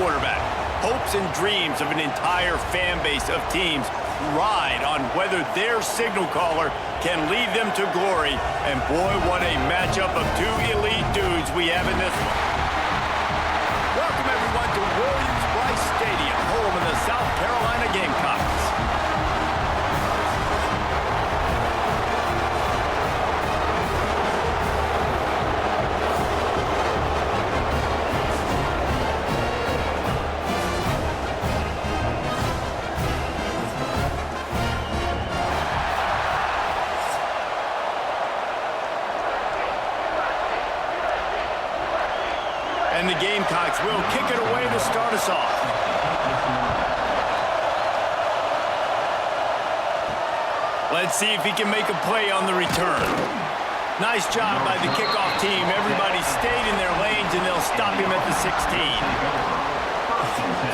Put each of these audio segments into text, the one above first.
quarterback. Hopes and dreams of an entire fan base of teams ride on whether their signal caller can lead them to glory. And boy, what a matchup of two elite dudes we have in this one. Welcome everyone to Williams-Brice Stadium, home of the South Carolina Gamecocks. And the Gamecocks will kick it away to start us off. Let's see if he can make a play on the return. Nice job by the kickoff team. Everybody stayed in their lanes, and they'll stop him at the 16.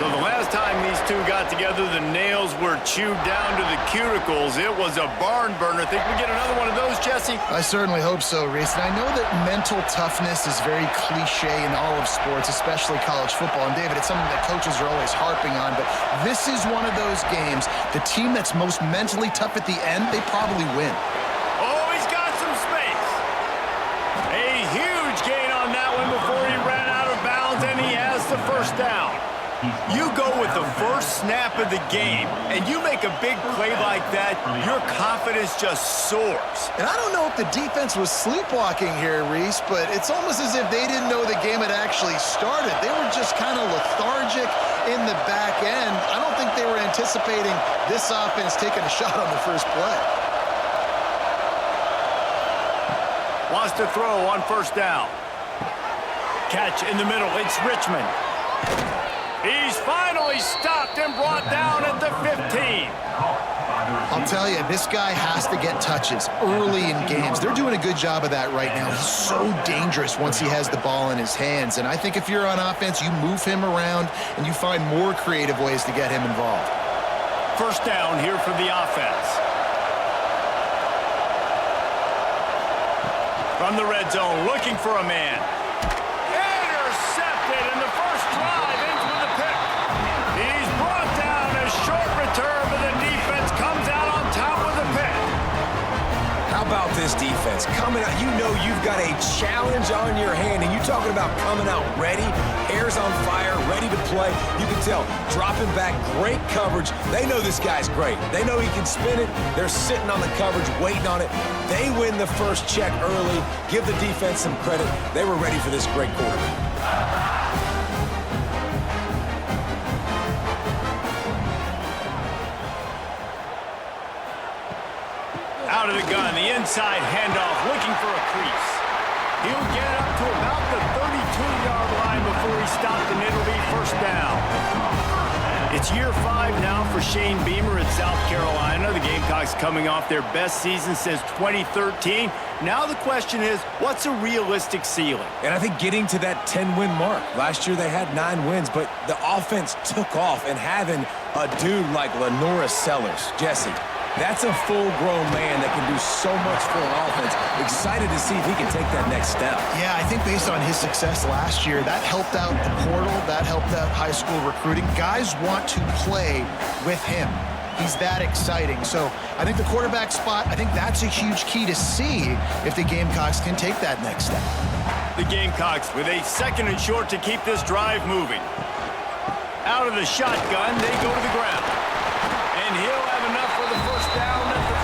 So the last time these two got together, the nails were chewed down to the cuticles. It was a barn burner. Think we get another one of those, Jesse? I certainly hope so, Reese. And I know that mental toughness is very cliche in all of sports, especially college football. And, David, it's something that coaches are always harping on. But this is one of those games, the team that's most mentally tough at the end, they probably win. Oh, he's got some space. A huge gain on that one before he ran out of bounds, and he has the first down. You go with the first snap of the game, and you make a big play like that, your confidence just soars. And I don't know if the defense was sleepwalking here, Reese, but it's almost as if they didn't know the game had actually started. They were just kind of lethargic in the back end. I don't think they were anticipating this offense taking a shot on the first play. Wants to throw on first down. Catch in the middle. It's Richmond. He's finally stopped and brought down at the 15. I'll tell you, this guy has to get touches early in games. They're doing a good job of that right now. He's so dangerous once he has the ball in his hands. And I think if you're on offense, you move him around and you find more creative ways to get him involved. First down here for the offense. From the red zone, looking for a man. Intercepted in the first drive. Short return, but the defense comes out on top with a pick. How about this defense? Coming out, you know you've got a challenge on your hand, and you're talking about coming out ready, hair's on fire, ready to play. You can tell, dropping back, great coverage. They know this guy's great. They know he can spin it. They're sitting on the coverage, waiting on it. They win the first check early. Give the defense some credit. They were ready for this great quarterback. Out of the gun, the inside handoff, looking for a crease. He'll get up to about the 32-yard line before he stopped, and it'll be first down. It's year 5 now for Shane Beamer at South Carolina. The Gamecocks coming off their best season since 2013. Now the question is, what's a realistic ceiling? And I think getting to that 10-win mark. Last year they had 9 wins, but the offense took off, and having a dude like Lenora Sellers, Jesse, that's a full-grown man that can do so much for an offense. Excited to see if he can take that next step. Yeah, I think based on his success last year, that helped out the portal, that helped out high school recruiting. Guys want to play with him. He's that exciting. So I think the quarterback spot, I think that's a huge key to see if the Gamecocks can take that next step. The Gamecocks with a second and short to keep this drive moving. Out of the shotgun, they go to the ground. And he'll have enough for the first down at the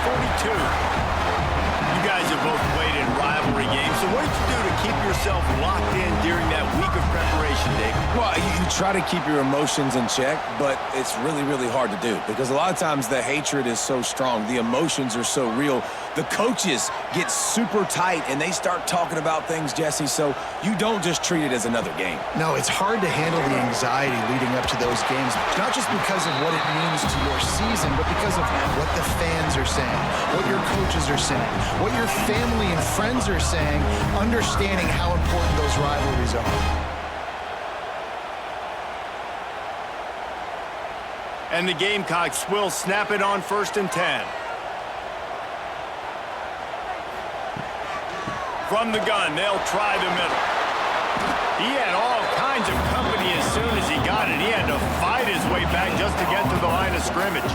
42. You guys have both played in rivalry games, so what did you do to keep yourself locked in during that week of preparation, Dave? Well, you try to keep your emotions in check, but it's really, really hard to do because a lot of times the hatred is so strong. The emotions are so real. The coaches get super tight, and they start talking about things, Jesse, so you don't just treat it as another game. No, it's hard to handle the anxiety leading up to those games, not just because of what it means to your season, but because of what the fans are saying, what your coaches are saying, what your family and friends are saying, understanding how important those rivalries are. And the Gamecocks will snap it on 1st and 10. From the gun, they'll try the middle. He had all kinds of company as soon as he got it. back just to get to the line of scrimmage.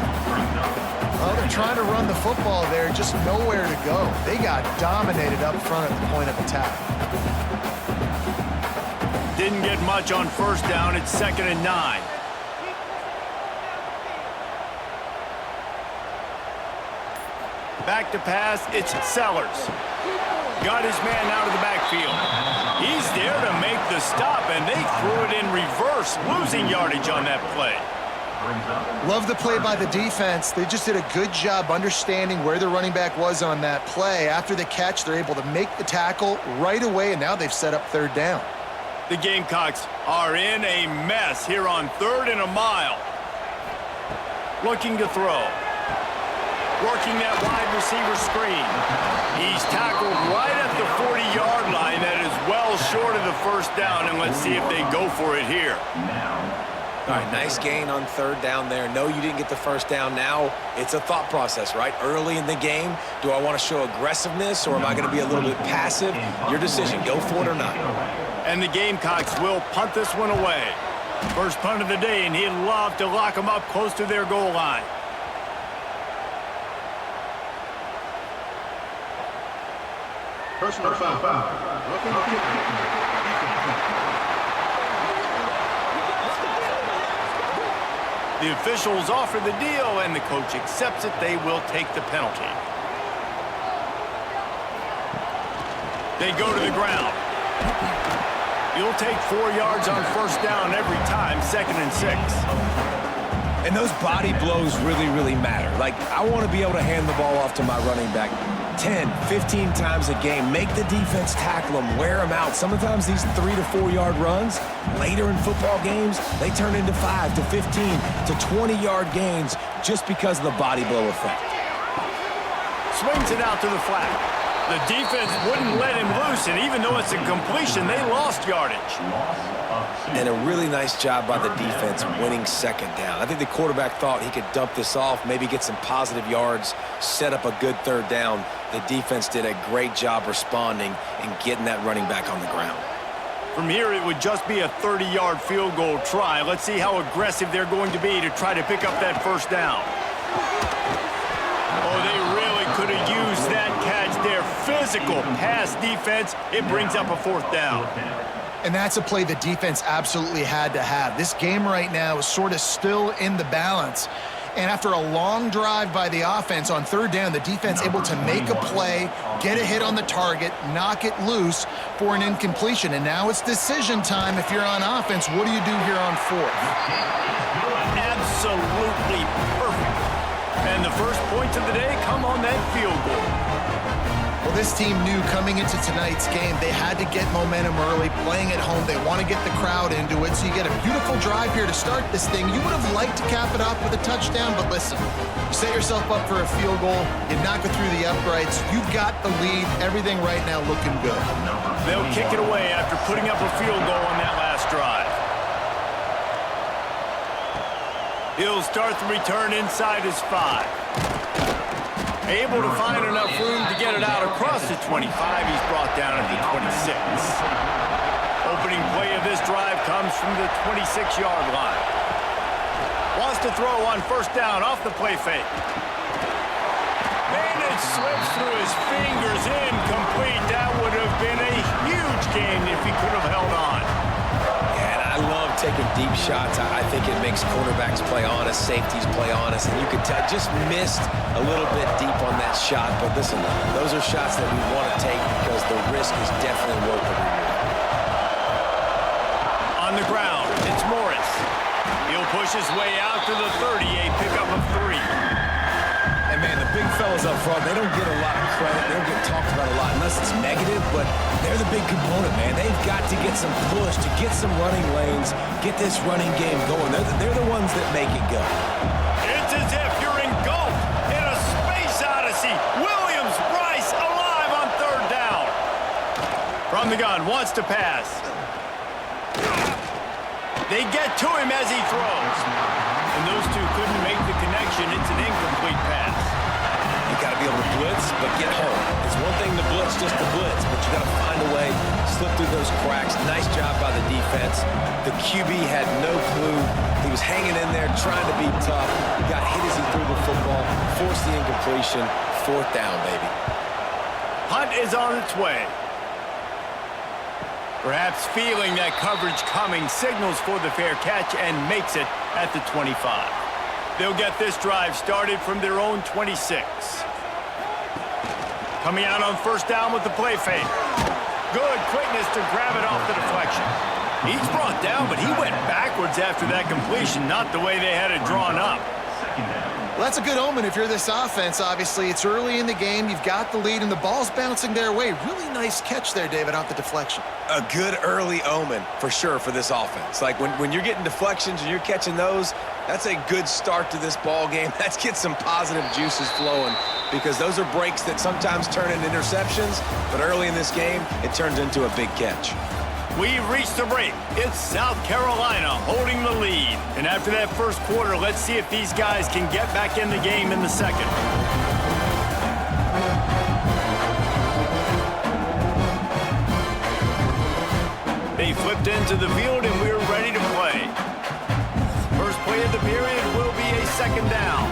Well, they're trying to run the football there, just nowhere to go. They got dominated up front at the point of attack. Didn't get much on first down. It's 2nd and 9. Back to pass, it's Sellers. Got his man out of the backfield. He's there to make the stop, and they threw it in reverse, losing yardage on that play. Love the play by the defense. They just did a good job understanding where the running back was on that play. After the catch, they're able to make the tackle right away, and now they've set up 3rd down. The Gamecocks are in a mess here on 3rd and a mile. Looking to throw. Working that wide receiver screen. He's tackled right at the 40-yard line. That is well short of the first down, and let's see if they go for it here. All right, nice gain on 3rd down there. No, you didn't get the first down. Now it's a thought process, right? Early in the game, do I want to show aggressiveness or am I going to be a little bit passive? Your decision, go for it or not. And the Gamecocks will punt this one away. First punt of the day, and he'd love to lock them up close to their goal line. Personal foul. The officials offer the deal, and the coach accepts it. They will take the penalty. They go to the ground. You'll take 4 yards on first down every time, 2nd and 6. And those body blows really, really matter. Like, I want to be able to hand the ball off to my running back 10, 15 times a game. Make the defense tackle them, wear them out. Sometimes these 3 to 4 yard runs, later in football games, they turn into 5 to 15 to 20-yard gains just because of the body blow effect. Swings it out to the flat. The defense wouldn't let him loose, and even though it's a completion, they lost yardage. And a really nice job by the defense winning 2nd down. I think the quarterback thought he could dump this off, maybe get some positive yards, set up a good 3rd down. The defense did a great job responding and getting that running back on the ground. From here, it would just be a 30-yard field goal try. Let's see how aggressive they're going to be to try to pick up that first down. Oh, they really could have used that catch there. Physical pass defense. It brings up a 4th down. And that's a play the defense absolutely had to have. This game right now is sort of still in the balance. And after a long drive by the offense on 3rd down, the defense able to make a play, get a hit on the target, knock it loose for an incompletion. And now it's decision time if you're on offense. What do you do here on 4th? Absolutely perfect. And the first points of the day come on that field goal. Well, this team knew coming into tonight's game they had to get momentum early, playing at home. They want to get the crowd into it, so you get a beautiful drive here to start this thing. You would have liked to cap it off with a touchdown, but listen, you set yourself up for a field goal, you knock it through the uprights, you've got the lead, everything right now looking good. They'll kick it away after putting up a field goal on that last drive. He'll start the return inside his 5. Able to find enough room to get it out across the 25. He's brought down at the 26. Opening play of this drive comes from the 26-yard line. Wants to throw on first down off the play fake. And it slips through his fingers, incomplete. That would have been a huge gain if he could have held on. I love taking deep shots. I think it makes cornerbacks play honest, safeties play honest, and you could tell just missed a little bit deep on that shot. But listen, those are shots that we want to take because the risk is definitely worth the reward. On the ground, it's Morris. He'll push his way out to the 30, a pickup of 3. And man, the big fellas up front, they don't get a lot of credit. They don't get talked about a lot unless it's negative, but they're the big component, man. They've got to get some push, to get some running lanes, get this running game going. They're the ones that make it go. It's as if you're engulfed in a space odyssey. Williams, Bryce, alive on 3rd down. From the gun, wants to pass. They get to him as he throws. And those two couldn't make the connection. It's an incomplete pass. You got to be able to blitz, but get home. It's one thing to blitz just to blitz, but you got to find a way, slip through those cracks. Nice job by the defense. The QB had no clue he was was hanging in there, trying to be tough. Got hit as he threw the football, forced the incompletion. 4th down, baby. Hunt is on its way. Perhaps feeling that coverage coming, signals for the fair catch and makes it at the 25. They'll get this drive started from their own 26. Coming out on 1st down with the play fake. Good quickness to grab it off the deflection. He's brought down, but he went backwards after that completion, not the way they had it drawn up. Well, that's a good omen if you're this offense, obviously. It's early in the game. You've got the lead, and the ball's bouncing their way. Really nice catch there, David, off the deflection. A good early omen, for sure, for this offense. Like, when you're getting deflections and you're catching those, that's a good start to this ball game. Let's get some positive juices flowing, because those are breaks that sometimes turn into interceptions, but early in this game, it turns into a big catch. We've reached the break. It's South Carolina holding the lead. And after that first quarter, let's see if these guys can get back in the game in the second. They flipped into the field and we're ready to play. First play of the period will be a 2nd down.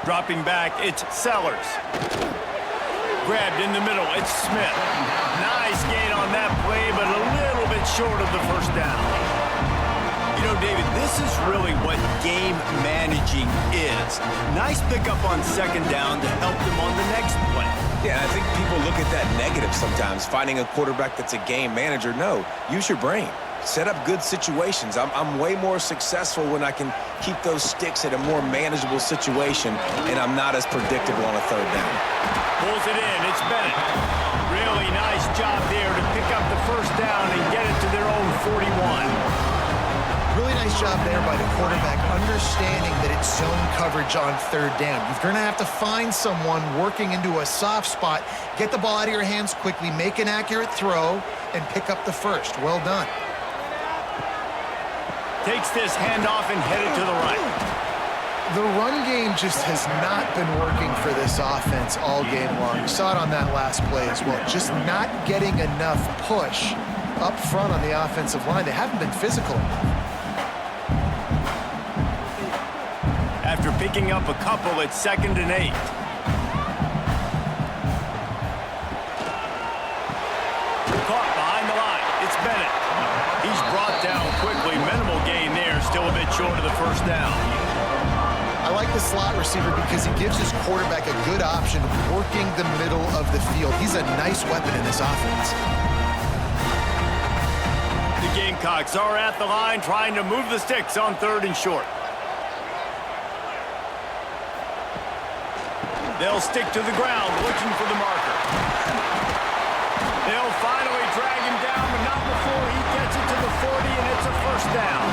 Dropping back, it's Sellers. Grabbed in the middle, it's Smith. Nice gain on that play, but a little bit short of the 1st down. You know, David, this is really what game managing is. Nice pickup on 2nd down to help them on the next play. Yeah, I think people look at that negative sometimes, finding a quarterback that's a game manager. No, use your brain. Set up good situations. I'm way more successful when I can keep those sticks at a more manageable situation, and I'm not as predictable on a 3rd down. Pulls it in, it's Bennett. Really nice job there to pick up the 1st down and get it to their own 41. Really nice job there by the quarterback, understanding that it's zone coverage on 3rd down. You're going to have to find someone working into a soft spot, get the ball out of your hands quickly, make an accurate throw, and pick up the 1st. Well done. Takes this handoff and headed to the right. The run game just has not been working for this offense all game long. You saw it on that last play as well. Just not getting enough push up front on the offensive line. They haven't been physical enough. After picking up a couple, it's 2nd and 8. Caught behind the line. It's Bennett. He's brought down quickly. Minimal gain there. Still a bit short of the 1st down. I like the slot receiver because he gives his quarterback a good option working the middle of the field. He's a nice weapon in this offense. The Gamecocks are at the line trying to move the sticks on 3rd and short. They'll stick to the ground looking for the marker. They'll finally drag him down, but not before he gets it to the 40, and it's a 1st down.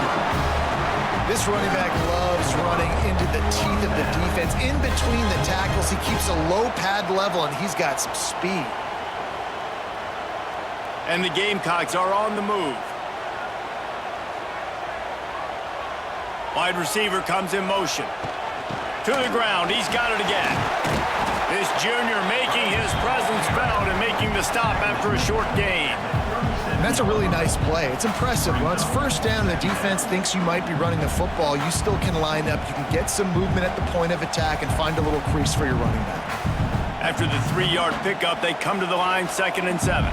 This running back loves running into the teeth of the defense. In between the tackles, he keeps a low pad level, and he's got some speed. And the Gamecocks are on the move. Wide receiver comes in motion. To the ground, he's got it again. This junior making his presence felt and making the stop after a short gain. And that's a really nice play. It's impressive. When it's 1st down and the defense thinks you might be running the football, you still can line up. You can get some movement at the point of attack and find a little crease for your running back. After the 3-yard pickup, they come to the line 2nd and 7.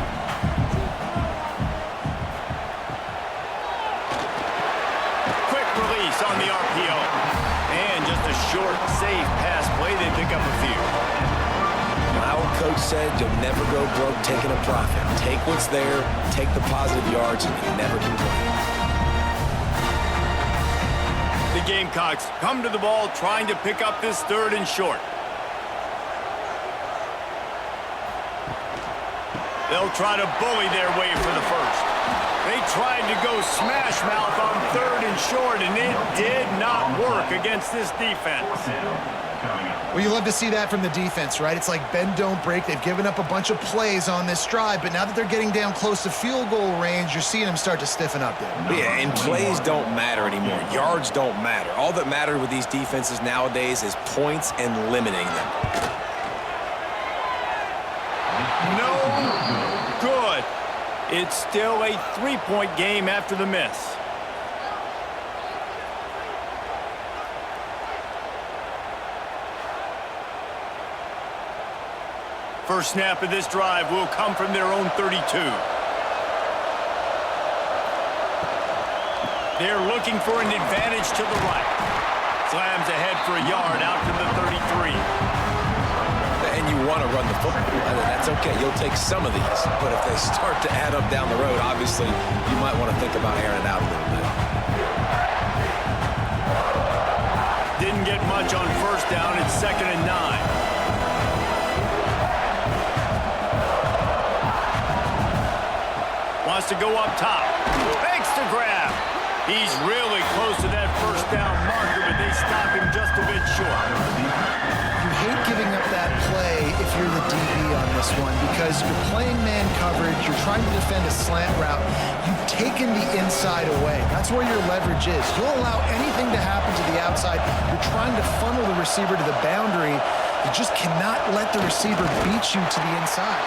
Quick release on the RPO. And just a short, safe pass play. They pick up a few. My old coach said you'll never go broke taking a profit. Take what's there, take the positive yards, and you never complain. The Gamecocks come to the ball trying to pick up this 3rd and short. They'll try to bully their way for the 1st. They tried to go smash mouth on 3rd and short, and it did not work against this defense. Well, you love to see that from the defense, right? It's like bend, don't break. They've given up a bunch of plays on this drive, but now that they're getting down close to field goal range, you're seeing them start to stiffen up there. Yeah, and plays don't matter anymore. Yards don't matter. All that matters with these defenses nowadays is points and limiting them. No good. It's still a 3-point game after the miss. First snap of this drive will come from their own 32. They're looking for an advantage to the right. Slams ahead for a yard out to the 33. And you want to run the football. That's okay. You'll take some of these. But if they start to add up down the road, obviously, you might want to think about airing it out a little bit. Didn't get much on first down. It's 2nd and 9. Wants to go up top. Fakes the grab. He's really close to that first down marker, but they stop him just a bit short. You hate giving up that play if you're the DB on this one because you're playing man coverage, you're trying to defend a slant route. You've taken the inside away. That's where your leverage is. You'll allow anything to happen to the outside. You're trying to funnel the receiver to the boundary. You just cannot let the receiver beat you to the inside.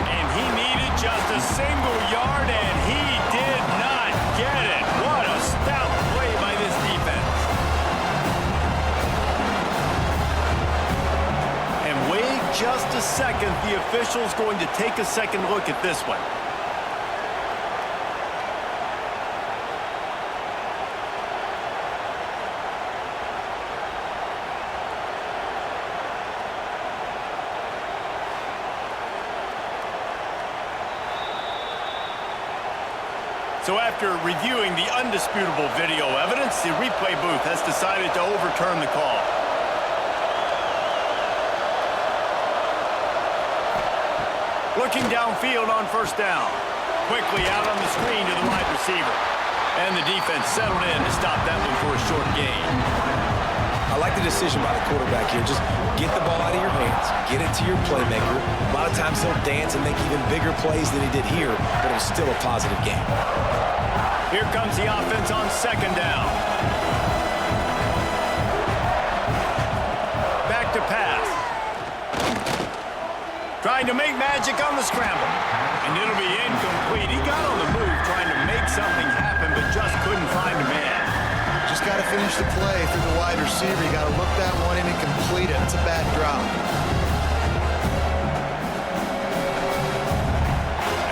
And he needed just a single yard, and he did not get it. What a stout play by this defense. And wait just a second. The official's going to take a second look at this one. So after reviewing the undisputable video evidence, the replay booth has decided to overturn the call. Looking downfield on first down. Quickly out on the screen to the wide receiver. And the defense settled in to stop that one for a short gain. I like the decision by the quarterback here. Just get the ball out of your hands, get it to your playmaker. A lot of times he'll dance and make even bigger plays than he did here, but it was still a positive game. Here comes the offense on 2nd down. Back to pass. Trying to make magic on the scramble. And it'll be incomplete. He got on the move trying to make something happen, but just couldn't find a man. Just got to finish the play through the wide receiver. You got to look that one in and complete it. It's a bad drop.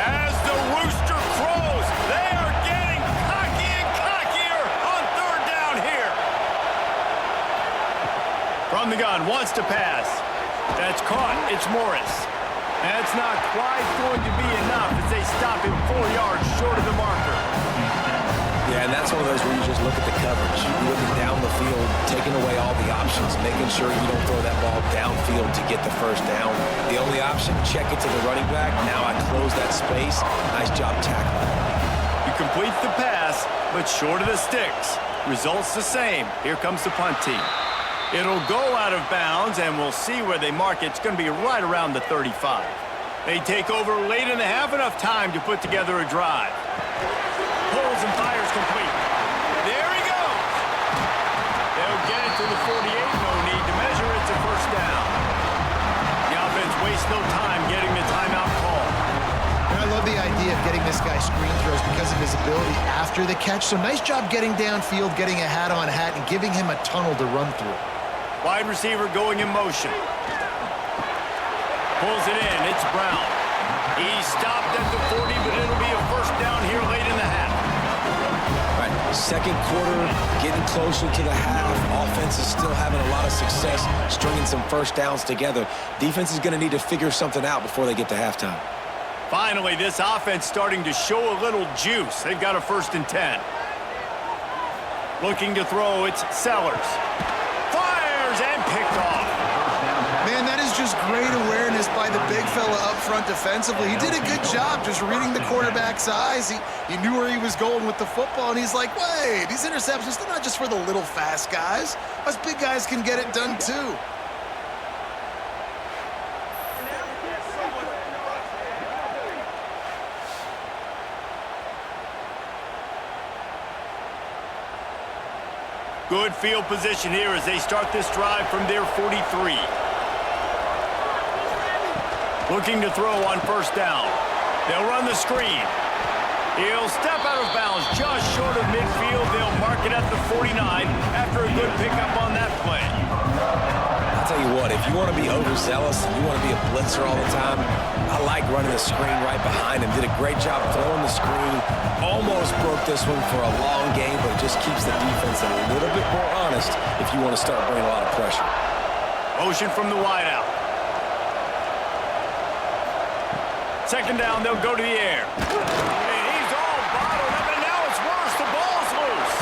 As the rooster crows, they are getting cocky and cockier on 3rd down here. From the gun, wants to pass. That's caught. It's Morris. That's not quite going to be enough as they stop him 4 yards short of the marker. Yeah, and that's one of those where you just look at the coverage. You're looking down the field, taking away all the options, making sure you don't throw that ball downfield to get the first down. The only option, check it to the running back. Now I close that space. Nice job tackling. You complete the pass, but short of the sticks. Results the same. Here comes the punt team. It'll go out of bounds, and we'll see where they mark it. It's going to be right around the 35. They take over late in the half, enough time to put together a drive. Pulls and fires complete. There he goes. They'll get it to the 48. No need to measure. It's a first down. The offense wastes no time getting the timeout call. And I love the idea of getting this guy screen throws because of his ability after the catch. So nice job getting downfield, getting a hat-on-hat, and giving him a tunnel to run through. Wide receiver going in motion. Pulls it in. It's Brown. He stopped at the 40, but it'll be a first down here late in the half. Right, 2nd quarter, getting closer to the half. Offense is still having a lot of success stringing some first downs together. Defense is going to need to figure something out before they get to halftime. Finally, this offense starting to show a little juice. They've got a 1st and 10. Looking to throw, it's Sellers. Fires and picked off. Man, that is just great awareness by the big fella up front defensively. He did a good job just reading the quarterback's eyes. He knew where he was going with the football, and he's like, wait, these interceptions, they're not just for the little fast guys. Us big guys can get it done too. Good field position here as they start this drive from their 43. Looking to throw on first down. They'll run the screen. He'll step out of bounds just short of midfield. They'll mark it at the 49 after a good pickup on that play. I'll tell you what, if you want to be overzealous, you want to be a blitzer all the time, I like running the screen right behind him. Did a great job throwing the screen. Almost broke this one for a long game, but it just keeps the defense a little bit more honest if you want to start bringing a lot of pressure. Motion from the wideout. Second down, they'll go to the air. And he's all bottled up, and now it's worse. The ball's loose.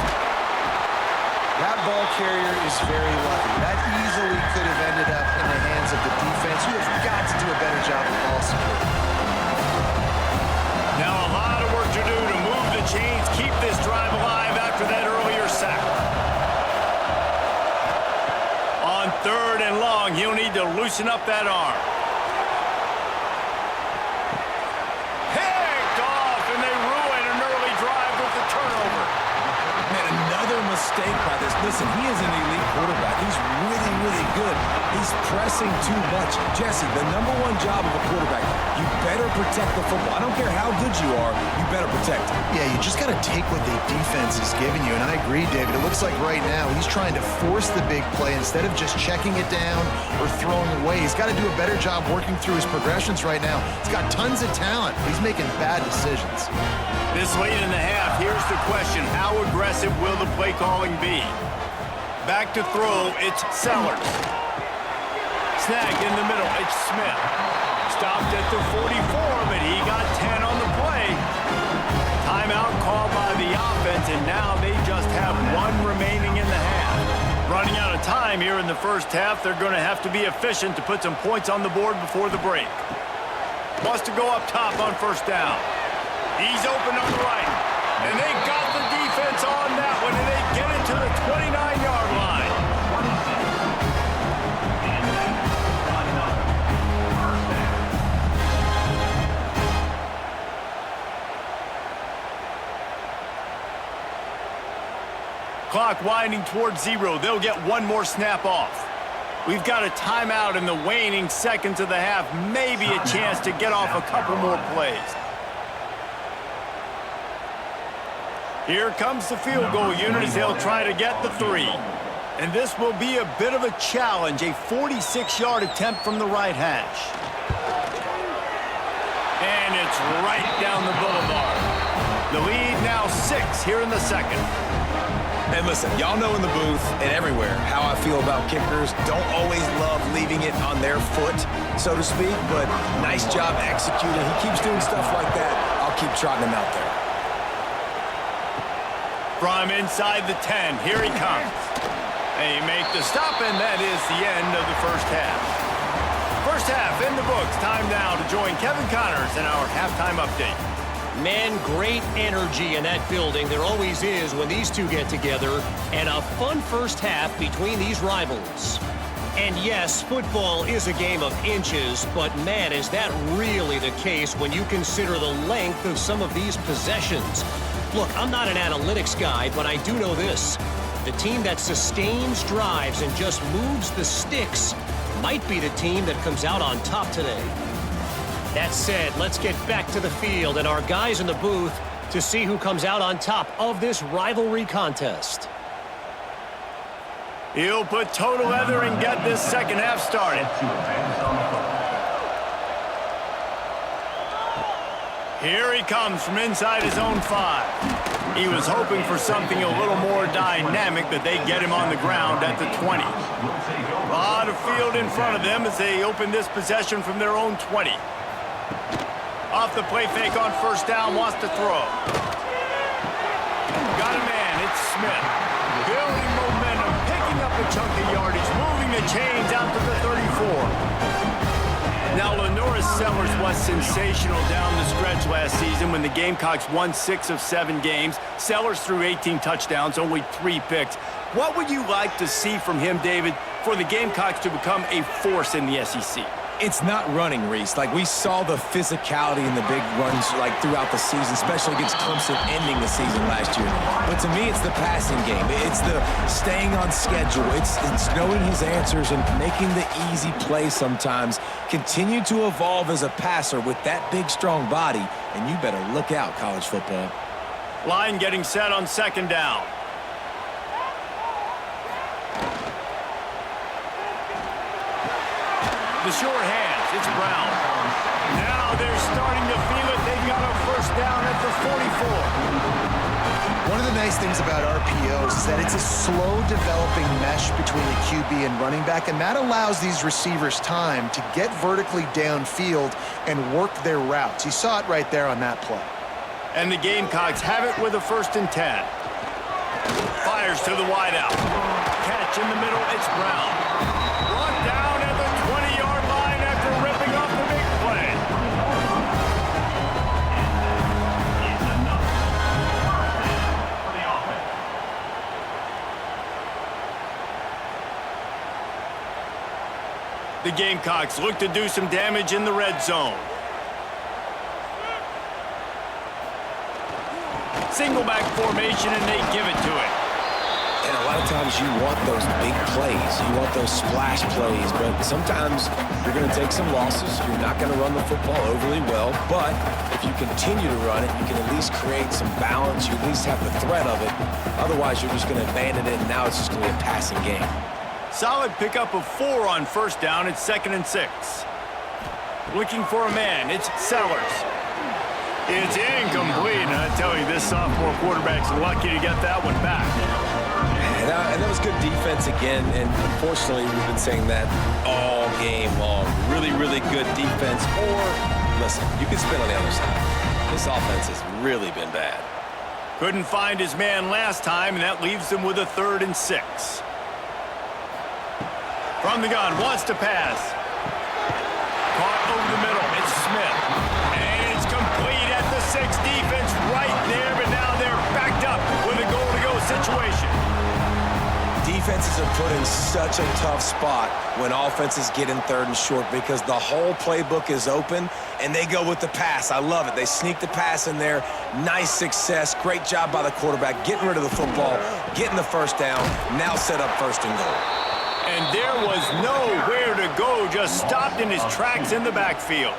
That ball carrier is very lucky. That easily could have ended up in the hands of the defense. You have got to do a better job of ball security. Now a lot of work to do to move the chains, keep this drive alive after that earlier sack. On 3rd and long, he'll need to loosen up that arm. Picked off, and they ruin an early drive with the turnover. Man, another mistake by this. Listen, he is an elite quarterback. He's really, really good. He's pressing too much. Jesse, the #1 job of a quarterback, you better protect the football. I don't care how good you are, you better protect it. Yeah, you just got to take what the defense is giving you, and I agree, David. It looks like right now he's trying to force the big play instead of just checking it down or throwing away. He's got to do a better job working through his progressions right now. He's got tons of talent, but he's making bad decisions. This late in the half, here's the question. How aggressive will the play calling be? Back to throw, it's Sellers. Snagged in the middle, it's Smith. Stopped at the 44, but he got 10 on the play. Timeout called by the offense, and now they just have 1 remaining in the half. Running out of time here in the first half, they're going to have to be efficient to put some points on the board before the break. Wants to go up top on 1st down. He's open on the right. And they got the defense on that one, and they get it to the 29-yard line. Clock winding towards 0. They'll get 1 more snap off. We've got a timeout in the waning seconds of the half. Maybe a chance to get off a couple more plays. Here comes the field goal unit as they'll try to get the 3. And this will be a bit of a challenge, a 46-yard attempt from the right hash. And it's right down the boulevard. The lead now 6 here in the second. And listen, y'all know in the booth and everywhere how I feel about kickers. Don't always love leaving it on their foot, so to speak, but nice job executing. He keeps doing stuff like that. I'll keep trotting him out there. From inside the 10, here he comes. They make the stop, and that is the end of the first half. First half in the books. Time now to join Kevin Connors in our halftime update. Man, great energy in that building. There always is when these two get together. And a fun first half between these rivals. And yes, football is a game of inches, but man, is that really the case when you consider the length of some of these possessions. Look, I'm not an analytics guy, but I do know this. The team that sustains drives and just moves the sticks might be the team that comes out on top today. That said, let's get back to the field and our guys in the booth to see who comes out on top of this rivalry contest. He'll put total leather and get this second half started. Here he comes from inside his own 5. He was hoping for something a little more dynamic, but they get him on the ground at the 20. A lot of field in front of them as they open this possession from their own 20. Off the play fake on 1st down, wants to throw. Got a man, it's Smith. Building momentum, picking up a chunk of yardage, moving the chains out to the 34. Now, Lenora Sellers was sensational down the stretch last season when the Gamecocks won 6 of 7 games. Sellers threw 18 touchdowns, only 3 picks. What would you like to see from him, David, for the Gamecocks to become a force in the SEC? It's not running, Reese. Like, we saw the physicality in the big runs, like, throughout the season, especially against Clemson ending the season last year. But to me, it's the passing game. It's the staying on schedule. It's knowing his answers and making the easy play sometimes. Continue to evolve as a passer with that big, strong body, and you better look out, college football. Line getting set on second down. The short hands, it's Brown. Now they're starting to feel it. They've got a first down at the 44. One of the nice things about RPOs is that it's a slow developing mesh between the QB and running back, and that allows these receivers time to get vertically downfield and work their routes. You saw it right there on that play. And the Gamecocks have it with a 1st and 10. Fires to the wideout. Catch in the middle, it's Brown. Brought down at the 20-yard line after ripping off the big play. The Gamecocks look to do some damage in the red zone. Single back formation, and they give it to it. And a lot of times you want those big plays. You want those splash plays. But sometimes you're going to take some losses. You're not going to run the football overly well. But if you continue to run it, you can at least create some balance. You at least have the threat of it. Otherwise, you're just going to abandon it, and now it's just going to be a passing game. Solid pickup of 4 on first down. It's 2nd and 6. Looking for a man. It's Sellers. It's incomplete, and I tell you, this sophomore quarterback's lucky to get that one back. And that was good defense again, and unfortunately, we've been saying that all game long. Really, really good defense. Or, listen, you can spin on the other side. This offense has really been bad. Couldn't find his man last time, and that leaves him with a 3rd and 6. From the gun, wants to pass. Caught over the middle, it's Smith. And it's complete at the 6. Defense right there, but now they're backed up with a goal-to-go situation. Defenses are put in such a tough spot when offenses get in 3rd and short because the whole playbook is open and they go with the pass. I love it. They sneak the pass in there. Nice success. Great job by the quarterback getting rid of the football, getting the first down, now set up 1st and goal. And there was nowhere to go, just stopped in his tracks in the backfield.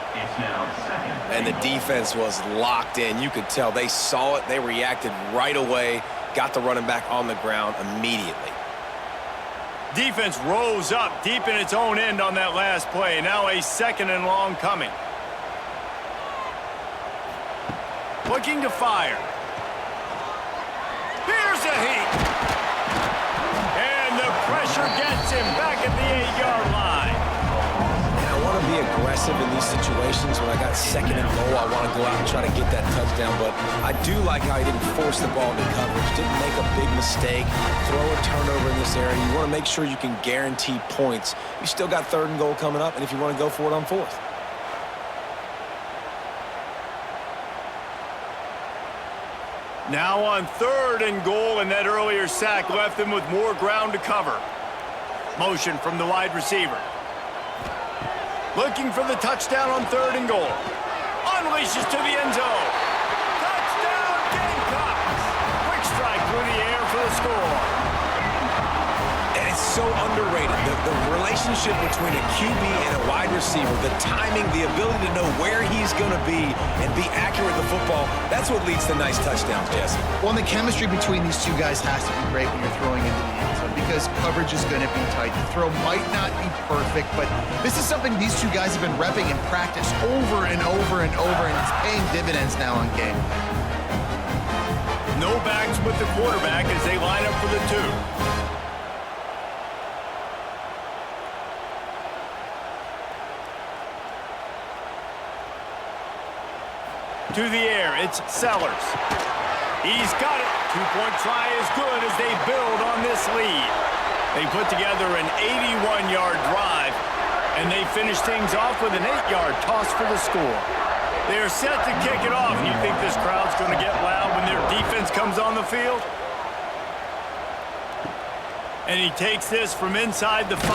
And the defense was locked in. You could tell they saw it. They reacted right away, got the running back on the ground immediately. Defense rose up deep in its own end on that last play. Now a 2nd and long coming. Looking to fire. Here's a heat. And the pressure gets him back at the 8-yard line. And I want to be aggressive in these situations. When I got 2nd and goal, I want to go out and try to get that touchdown. But I do like how he didn't force the ball into coverage, didn't make a big mistake, throw a turnover in this area. You want to make sure you can guarantee points. You still got 3rd and goal coming up, and if you want to go for it on 4th. Now on 3rd and goal, and that earlier sack left them with more ground to cover. Motion from the wide receiver. Looking for the touchdown on 3rd and goal. Unleashes to the end zone. Touchdown, Gamecocks! Quick strike through the air for the score. And it's so underrated. The relationship between a QB and a wide receiver, the timing, the ability to know where he's going to be and be accurate with the football, that's what leads to nice touchdowns, Jesse. Well, and the chemistry between these two guys has to be great when you're throwing into the end zone because coverage is going to be tight. The throw might not be perfect, but this is something these two guys have been repping in practice over and over and over, and it's paying dividends now on game. No backs with the quarterback as they line up for the 2. To the air, it's Sellers. He's got it. 2-point try is good as they build on this lead. They put together an 81-yard drive, and they finish things off with an 8-yard toss for the score. They're set to kick it off. You think this crowd's going to get loud when their defense comes on the field? And he takes this from inside the 5.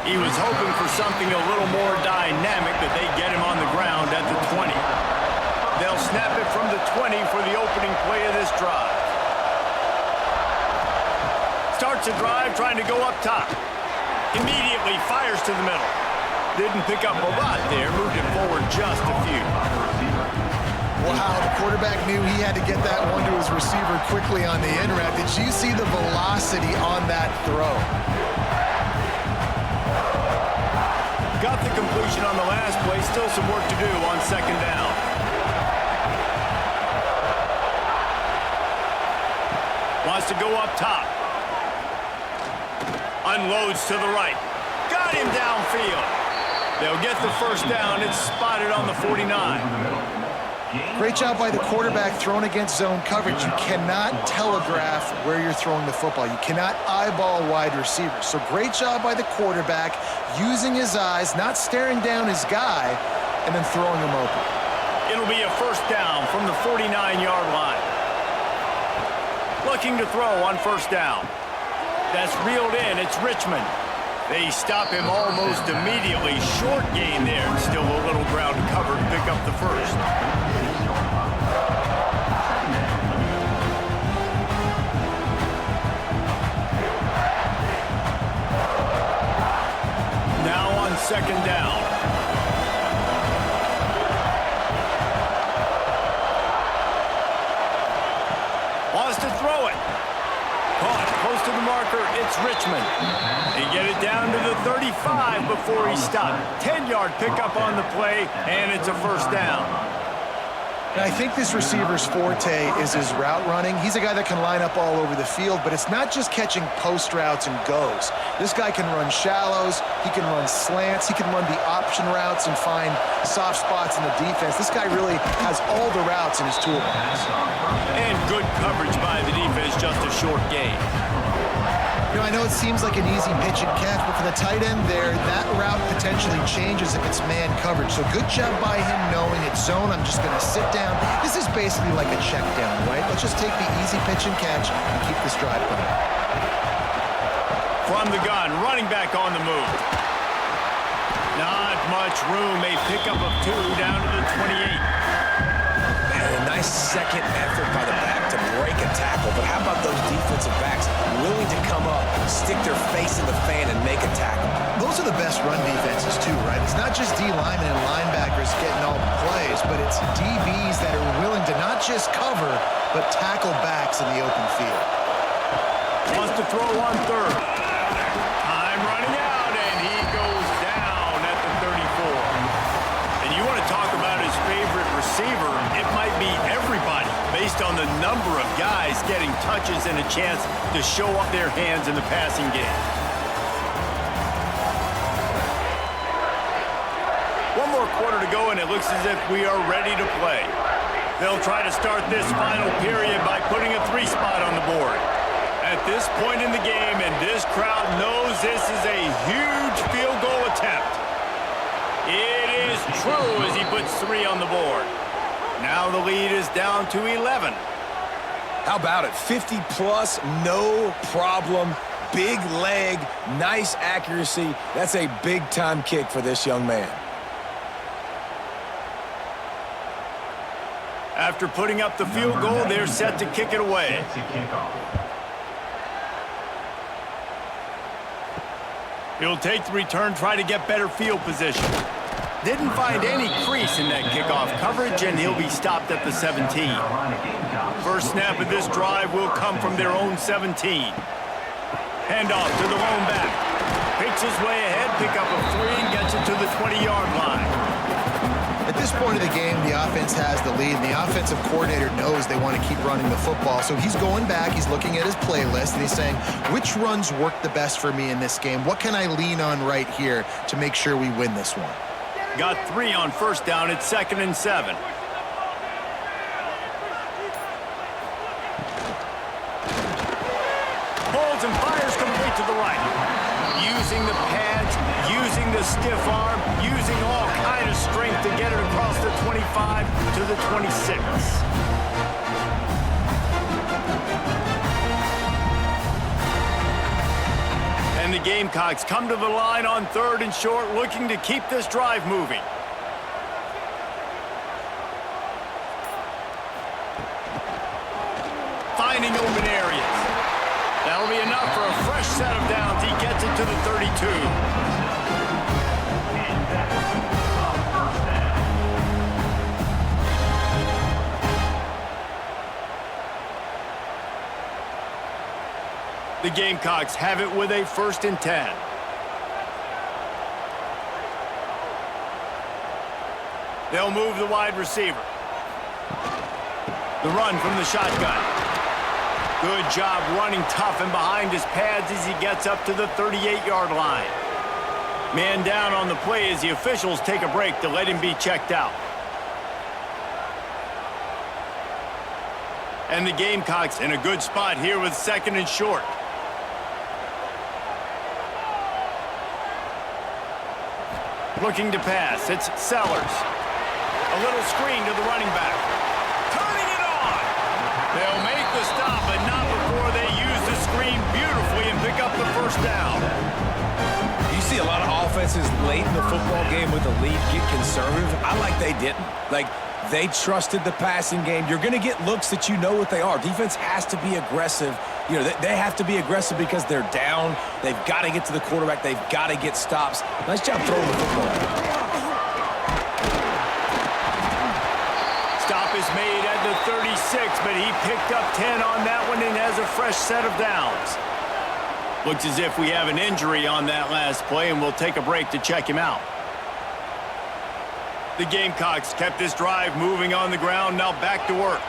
He was hoping for something a little more dynamic, that they get him on the ground at the 20. They'll snap it from the 20 for the opening play of this drive. Starts a drive trying to go up top. Immediately fires to the middle. Didn't pick up a lot there, moved it forward just a few. Wow, the quarterback knew he had to get that one to his receiver quickly on the in route. Did you see the velocity on that throw? Got the completion on the last play. Still some work to do on second down. Wants to go up top. Unloads to the right. Got him downfield. They'll get the first down. It's spotted on the 49. Great job by the quarterback throwing against zone coverage. You cannot telegraph where you're throwing the football. You cannot eyeball wide receivers. So great job by the quarterback using his eyes, not staring down his guy, and then throwing him open. It'll be a first down from the 49-yard line. Looking to throw on first down. That's reeled in. It's Richmond. They stop him almost immediately. Short gain there. Still a little ground covered to pick up the first. Now on second down. Wants to throw it. Caught close to the marker. It's Richmond. They get it down to the 35 before he stopped. 10-yard pickup on the play, and it's a first down. And I think this receiver's forte is his route running. He's a guy that can line up all over the field, but it's not just catching post routes and goes. This guy can run shallows, he can run slants, he can run the option routes and find soft spots in the defense. This guy really has all the routes in his toolbox. And good coverage by the defense, just a short gain. You know, I know it seems like an easy pitch and catch, but for the tight end there, that route potentially changes if it's man coverage. So good job by him knowing it's zone. I'm just going to sit down. This is basically like a check down, right? Let's just take the easy pitch and catch and keep this drive going. From the gun, running back on the move. Not much room. A pickup of 2 down to the 28. Man, a nice second effort by the back to break a tackle, but how about those defensive backs willing to come up, stick their face in the fan, and make a tackle? Those are the best run defenses too, right? It's not just D linemen and linebackers getting all the plays, but it's DBs that are willing to not just cover, but tackle backs in the open field. Wants to throw on third. Time running out, and he goes down at the 34. And you want to talk about his favorite receiver, it might be everybody, based on the number of guys getting touches and a chance to show up their hands in the passing game. One more quarter to go, and it looks as if we are ready to play. They'll try to start this final period by putting a 3 spot on the board. At this point in the game, and this crowd knows this is a huge field goal attempt. It is true as he puts 3 on the board. Now the lead is down to 11. How about it? 50 plus, no problem. Big leg, nice accuracy. That's a big-time kick for this young man. After putting up the field goal, they're set to kick it away. He'll take the return, try to get better field position. Didn't find any crease in that kickoff coverage, and he'll be stopped at the 17. First snap of this drive will come from their own 17. Handoff to the lone back. Picks his way ahead, pick up a 3, and gets it to the 20-yard line. At this point of the game, the offense has the lead, and the offensive coordinator knows they want to keep running the football. So he's going back, he's looking at his playlist, and he's saying, which runs work the best for me in this game? What can I lean on right here to make sure we win this one? Got 3 on first down. It's 2nd and 7. Holds and fires complete to the right. Using the pads, using the stiff arm, using all kind of strength to get it across the 25 to the 26. And the Gamecocks come to the line on 3rd and short, looking to keep this drive moving. Finding open areas. That'll be enough for a fresh set of downs. He gets it to the 32. The Gamecocks have it with a 1st and 10. They'll move the wide receiver. The run from the shotgun. Good job running tough and behind his pads as he gets up to the 38-yard line. Man down on the play as the officials take a break to let him be checked out. And the Gamecocks in a good spot here with 2nd and short. Looking to pass, it's Sellers. A little screen to the running back. Turning it on! They'll make the stop, but not before they use the screen beautifully and pick up the 1st down. You see a lot of offenses late in the football game with the lead get conservative. I like they didn't. Like, they trusted the passing game. You're going to get looks that you know what they are. Defense has to be aggressive. You know, they have to be aggressive because they're down. They've got to get to the quarterback. They've got to get stops. Nice job throwing the football. Stop is made at the 36, but he picked up 10 on that one and has a fresh set of downs. Looks as if we have an injury on that last play, and we'll take a break to check him out. The Gamecocks kept this drive moving on the ground, now back to work.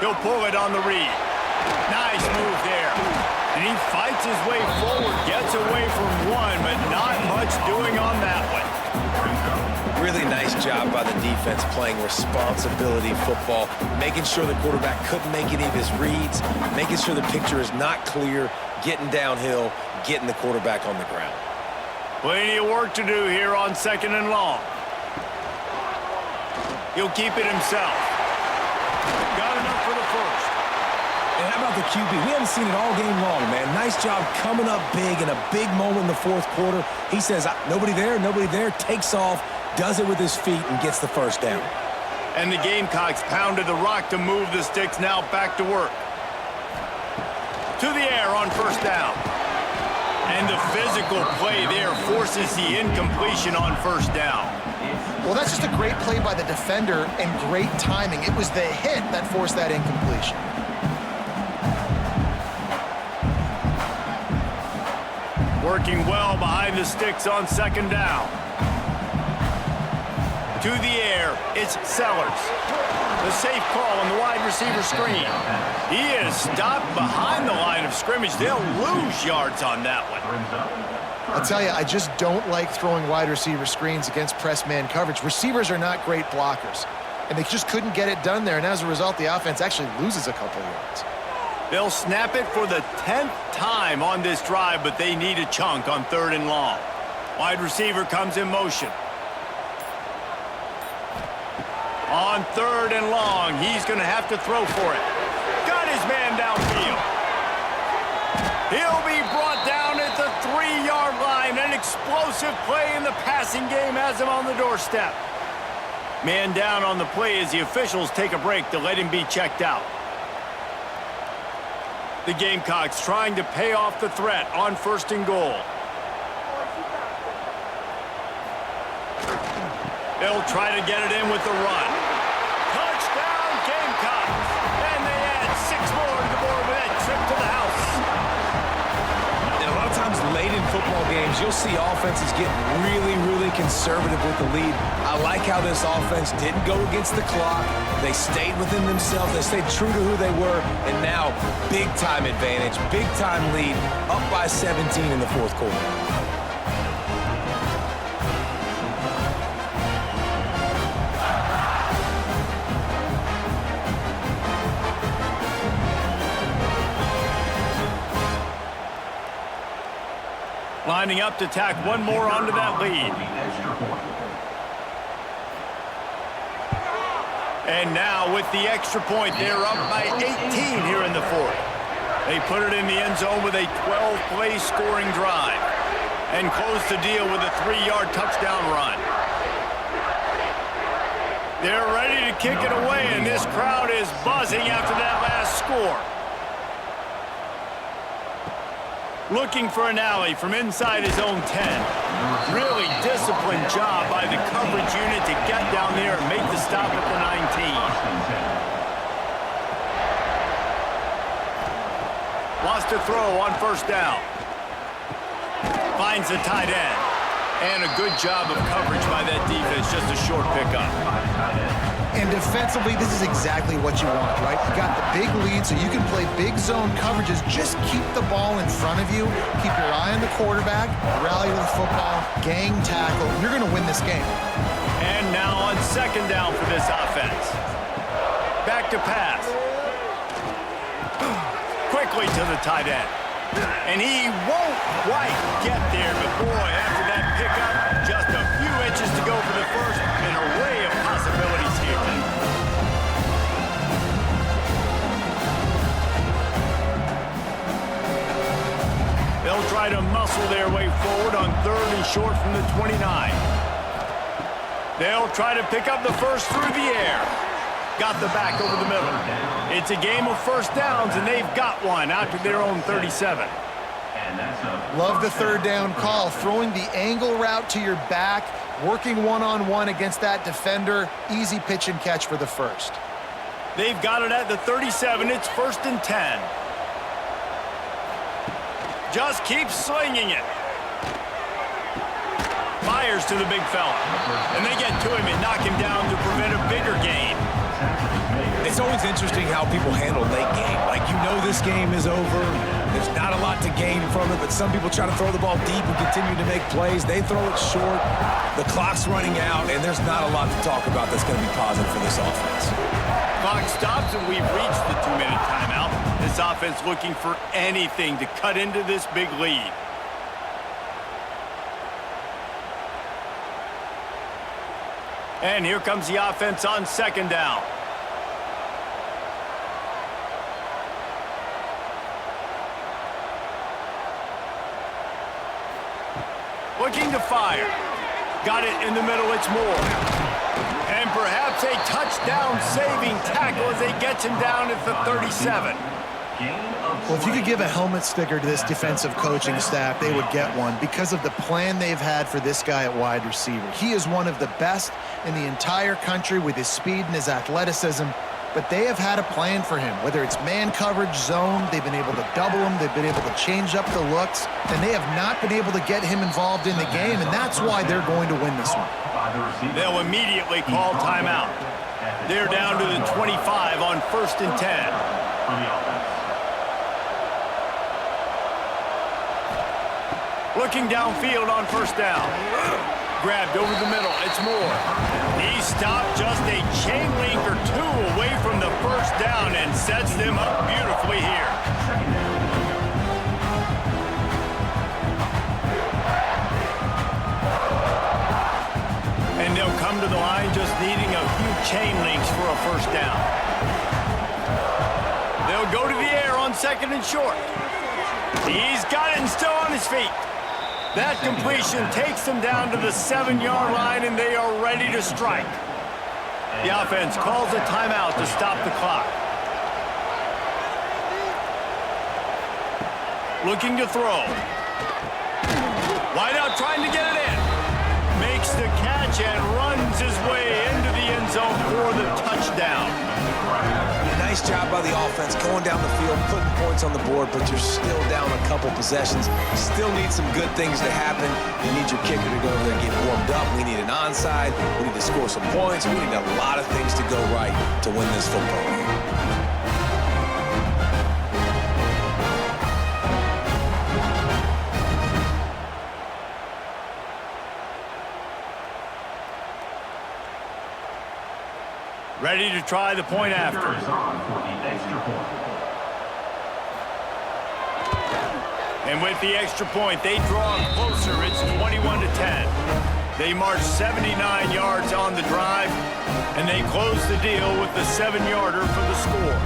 He'll pull it on the read. Nice move there. And he fights his way forward, gets away from one, but not much doing on that one. Really nice job by the defense playing responsibility football, making sure the quarterback couldn't make any of his reads, making sure the picture is not clear, getting downhill, getting the quarterback on the ground. Plenty of work to do here on 2nd and long. He'll keep it himself. Got enough for the 1st. And how about the QB? We haven't seen it all game long, man. Nice job coming up big in a big moment in the 4th quarter. He says, nobody there, takes off, does it with his feet, and gets the 1st down. And the Gamecocks pounded the rock to move the sticks, now back to work. To the air on 1st down. And the physical play there forces the incompletion on 1st down. Well, that's just a great play by the defender and great timing. It was the hit that forced that incompletion. Working well behind the sticks on 2nd down. To the air, it's Sellers. The safe call on the wide receiver screen. He is stopped behind the line of scrimmage. They'll lose yards on that one. I'll tell you, I just don't like throwing wide receiver screens against press man coverage. Receivers are not great blockers, and they just couldn't get it done there, and as a result, the offense actually loses a couple yards. They'll snap it for the 10th time on this drive, but they need a chunk on 3rd and long. Wide receiver comes in motion. On 3rd and long, he's going to have to throw for it. Got his man downfield. He'll be brought down at the 3-yard line. An explosive play in the passing game has him on the doorstep. Man down on the play as the officials take a break to let him be checked out. The Gamecocks trying to pay off the threat on 1st and goal. They'll try to get it in with the run. Touchdown, Gamecocks! And they add 6 more to the board with that trip to the house. And a lot of times late in football games, you'll see offenses get really, really conservative with the lead. I like how this offense didn't go against the clock. They stayed within themselves. They stayed true to who they were. And now, big-time advantage, big-time lead, up by 17 in the 4th quarter. Lining up to tack one more onto that lead. And now with the extra point, they're up by 18 here in the 4th. They put it in the end zone with a 12-play scoring drive and close the deal with a 3-yard touchdown run. They're ready to kick it away, and this crowd is buzzing after that last score. Looking for an alley from inside his own 10. Really disciplined job by the coverage unit to get down there and make the stop at the 19. Wants to throw on first down. Finds the tight end. And a good job of coverage by that defense, just a short pickup. And defensively, this is exactly what you want, right? You got the big lead, so you can play big zone coverages. Just keep the ball in front of you. Keep your eye on the quarterback. Rally to the football. Gang tackle. You're going to win this game. And now on second down for this offense. Back to pass. Quickly to the tight end. And he won't quite get there, but boy, after that pickup, just a few inches to go for the first. An array of possibilities here. They'll try to muscle their way forward on 3rd and short from the 29. They'll try to pick up the first through the air. Got the back over the middle. It's a game of first downs, and they've got one out to their own 37. Love the 3rd down call. Throwing the angle route to your back, working one-on-one against that defender. Easy pitch and catch for the first. They've got it at the 37. It's 1st and 10. Just keeps slinging it. Fires to the big fella. And they get to him and knock him down to prevent a bigger gain. It's always interesting how people handle late game. Like, you know this game is over. There's not a lot to gain from it, but some people try to throw the ball deep and continue to make plays. They throw it short. The clock's running out, and there's not a lot to talk about that's going to be positive for this offense. Clock stops, and we've reached the 2-minute timeout. This offense looking for anything to cut into this big lead. And here comes the offense on second down. Looking to fire. Got it in the middle, it's Moore. And perhaps a touchdown-saving tackle as they get him down at the 37. Well, if you could give a helmet sticker to this defensive coaching staff, they would get one because of the plan they've had for this guy at wide receiver. He is one of the best in the entire country with his speed and his athleticism, but they have had a plan for him. Whether it's man coverage, zone, they've been able to double him, they've been able to change up the looks, and they have not been able to get him involved in the game, and that's why they're going to win this one. They'll immediately call timeout. They're down to the 25 on 1st and 10. Looking downfield on first down. Grabbed over the middle. It's Moore. He stopped just a chain link or two away from the first down and sets them up beautifully here. And they'll come to the line just needing a few chain links for a first down. They'll go to the air on 2nd and short. He's got it and still on his feet. That completion takes them down to the 7-yard line, and they are ready to strike. The offense calls a timeout to stop the clock. Looking to throw. Wide out trying to get it in. Makes the catch and runs his way into the end zone for the touchdown. Nice job by the offense going down the field, putting points on the board, but you're still down a couple possessions. Still need some good things to happen. You need your kicker to go over there and get warmed up. We need an onside. We need to score some points. We need a lot of things to go right to win this football game. Ready to try the point after. And with the extra point, they draw closer. It's 21-10. They march 79 yards on the drive, and they close the deal with the 7-yarder for the score.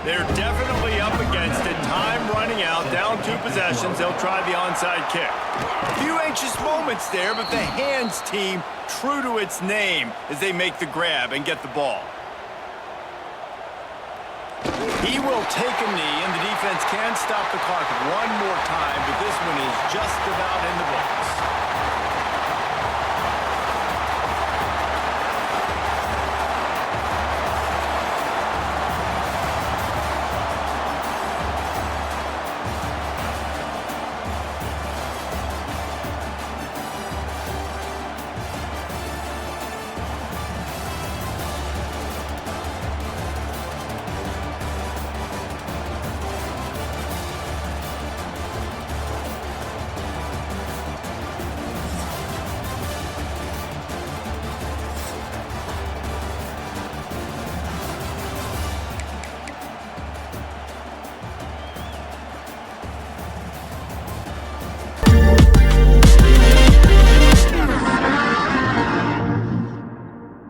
They're definitely up against it. Time running out, down 2 possessions. They'll try the onside kick. A few anxious moments there, but the hands team true to its name as they make the grab and get the ball. He will take a knee, and the defense can stop the clock one more time, but this one is just about in the books.